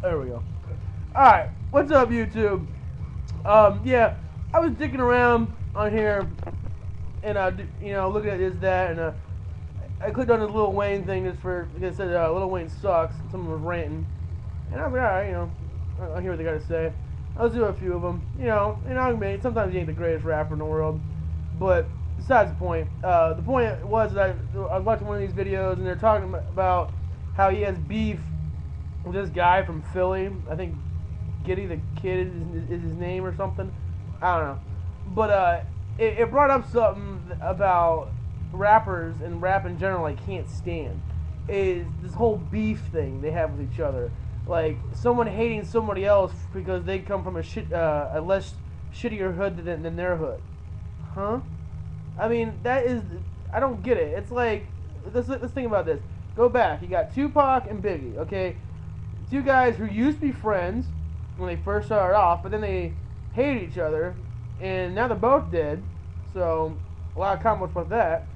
There we go. Alright, what's up, YouTube? Yeah, I was dicking around on here and, looking at this, that, and, I clicked on this Lil Wayne thing just for, because it said, Lil Wayne sucks. Someone was ranting. And I was like, alright, I'll hear what they got to say. I'll do a few of them. Sometimes he ain't the greatest rapper in the world. But, besides the point, the point was that I was watching one of these videos and they're talking about how he has beef with this guy from Philly. I think Giddy the Kid is his name or something. I don't know. But it brought up something about rappers and rap in general I can't stand. Is this whole beef thing they have with each other. Like someone hating somebody else because they come from a less shittier hood than their hood. Huh? I mean, I don't get it. It's like, let's think about this. Go back. You got Tupac and Biggie, okay? Two guys who used to be friends when they first started off, but then they hated each other, and now they're both dead. So, a lot of comments about that.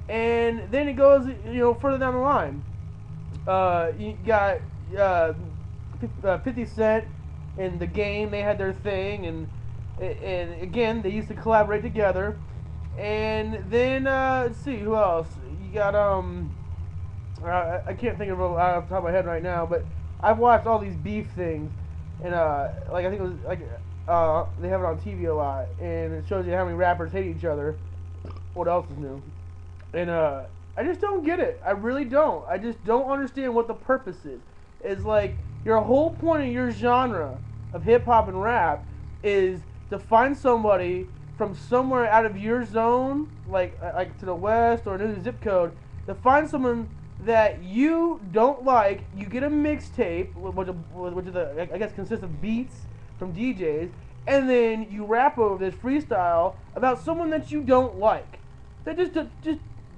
And then it goes, further down the line. You got 50 Cent and The Game. They had their thing, and again, they used to collaborate together. And then, let's see, who else? You got, I can't think of it off the top of my head right now, but I've watched all these beef things, and, I think it was, they have it on TV a lot, and it shows you how many rappers hate each other. What else is new? And, I just don't get it. I really don't. I just don't understand what the purpose is. It's like, your whole point of your genre of hip-hop and rap is to find somebody from somewhere out of your zone, like to the west or a new zip code, to find someone that you don't like. You get a mixtape, which I guess consists of beats from DJs, and then you rap over this freestyle about someone that you don't like, that just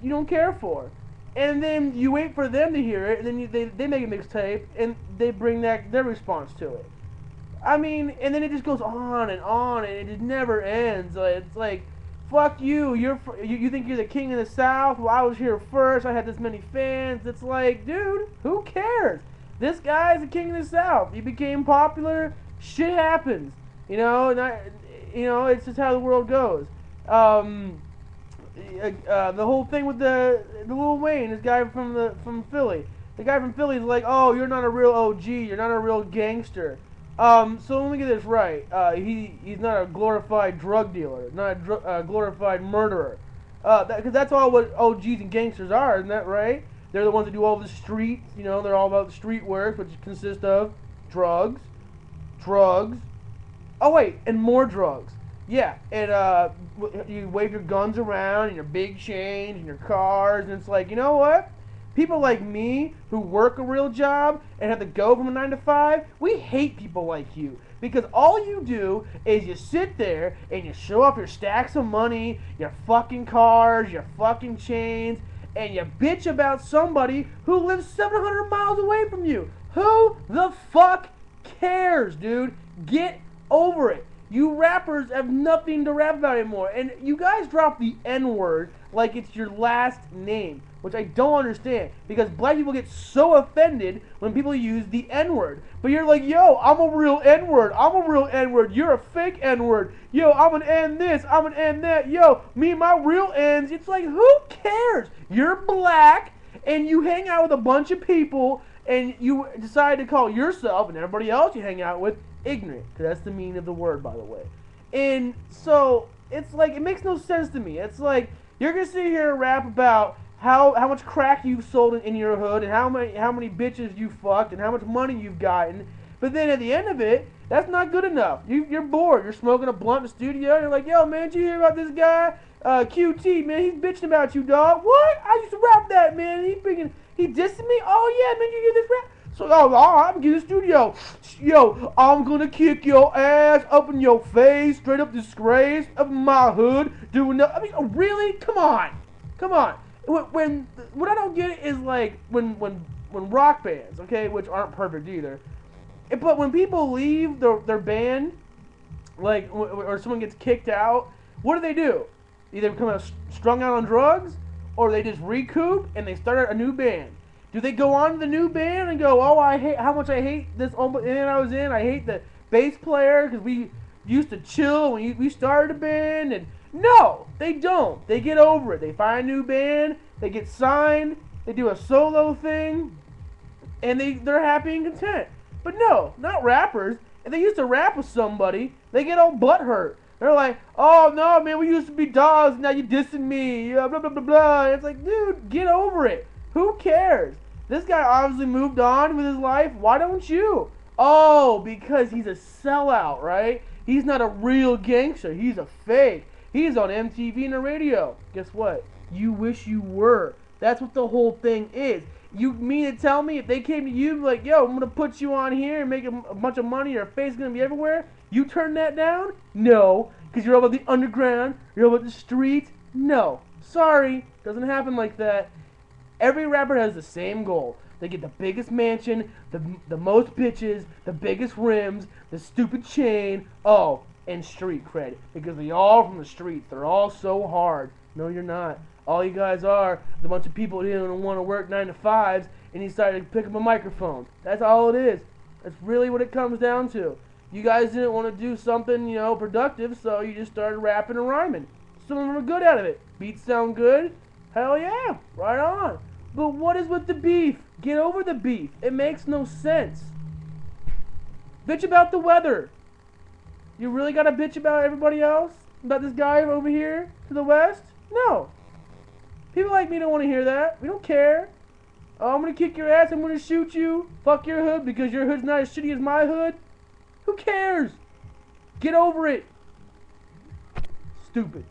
you don't care for, and then you wait for them to hear it, and then they make a mixtape and they bring their response to it. I mean, and then it just goes on, and it just never ends. It's like, fuck you. You think you're the king of the South? Well, I was here first. I had this many fans. It's like, dude, who cares? This guy's the king of the South. He became popular. Shit happens. It's just how the world goes. The whole thing with the Lil Wayne, this guy from Philly. The guy from Philly's like, oh, you're not a real OG. You're not a real gangster. So let me get this right. He's not a glorified drug dealer, not a glorified murderer. Because that's all what OGs and gangsters are, isn't that right? They're the ones that do all the streets. They're all about the street work, which consists of drugs. Oh wait, and more drugs. Yeah, and you wave your guns around and your big chains and your cars, and it's like, you know what? People like me who work a real job and have to go from a 9 to 5, we hate people like you. Because all you do is you sit there and you show off your stacks of money, your fucking cars, your fucking chains, and you bitch about somebody who lives 700 miles away from you. Who the fuck cares, dude? Get over it. You rappers have nothing to rap about anymore. And you guys drop the N-word like it's your last name, which I don't understand, because black people get so offended when people use the N-word. But you're like, yo, I'm a real N-word. I'm a real N-word. You're a fake N-word. Yo, I'm an N this. I'm an N that. Yo, me and my real N's. It's like, who cares? You're black, and you hang out with a bunch of people, and you decide to call yourself and everybody else you hang out with ignorant, because that's the meaning of the word, by the way. And so it's like, it makes no sense to me. It's like, you're gonna sit here and rap about how much crack you've sold in your hood, and how many bitches you fucked, and how much money you've gotten, but then at the end of it, that's not good enough. You're bored. You're smoking a blunt in the studio, and you're like, yo, man, did you hear about this guy, QT, man? He's bitching about you, dog. What? I used to rap that, man. He dissing me? Oh yeah, man, you hear this rap? So, I'm getting the studio. Yo, I'm gonna kick your ass up in your face, straight up disgrace of my hood, doing that. I mean, really? Come on. What I don't get is like when rock bands, okay, which aren't perfect either, but when people leave their band, like, or someone gets kicked out, what do? Either become strung out on drugs, or they just recoup and they start a new band. Do they go on to the new band and go, oh, I hate how much I hate this old band I was in. I hate the bass player because we used to chill when we started a band. And no, they don't. They get over it. They find a new band. They get signed. They do a solo thing, and they're happy and content. But no, not rappers. If they used to rap with somebody, they get all butthurt. They're like, oh no, man, we used to be dogs. Now you dissing me. Blah blah blah blah. And it's like, dude, get over it. Who cares? This guy obviously moved on with his life. Why don't you? Oh, because he's a sellout, right? He's not a real gangster. He's a fake. He's on MTV and the radio. Guess what? You wish you were. That's what the whole thing is. You mean to tell me if they came to you like, yo, I'm going to put you on here and make a bunch of money, your face is going to be everywhere, you turn that down? No. Because you're all about the underground, you're all about the streets? No. Sorry. Doesn't happen like that. Every rapper has the same goal. They get the biggest mansion, the most bitches, the biggest rims, the stupid chain, and street cred. Because they're all from the streets. They're all so hard. No, you're not. All you guys are is a bunch of people who don't want to work 9 to 5s and you decided to pick up a microphone. That's all it is. That's really what it comes down to. You guys didn't want to do something, productive, so you just started rapping and rhyming. Some of them are good at it. Beats sound good. Hell yeah. Right on. But what is with the beef? Get over the beef. It makes no sense. Bitch about the weather. You really gotta bitch about everybody else? About this guy over here to the west? No. People like me don't want to hear that. We don't care. Oh, I'm gonna kick your ass. I'm gonna shoot you. Fuck your hood because your hood's not as shitty as my hood. Who cares? Get over it. Stupid.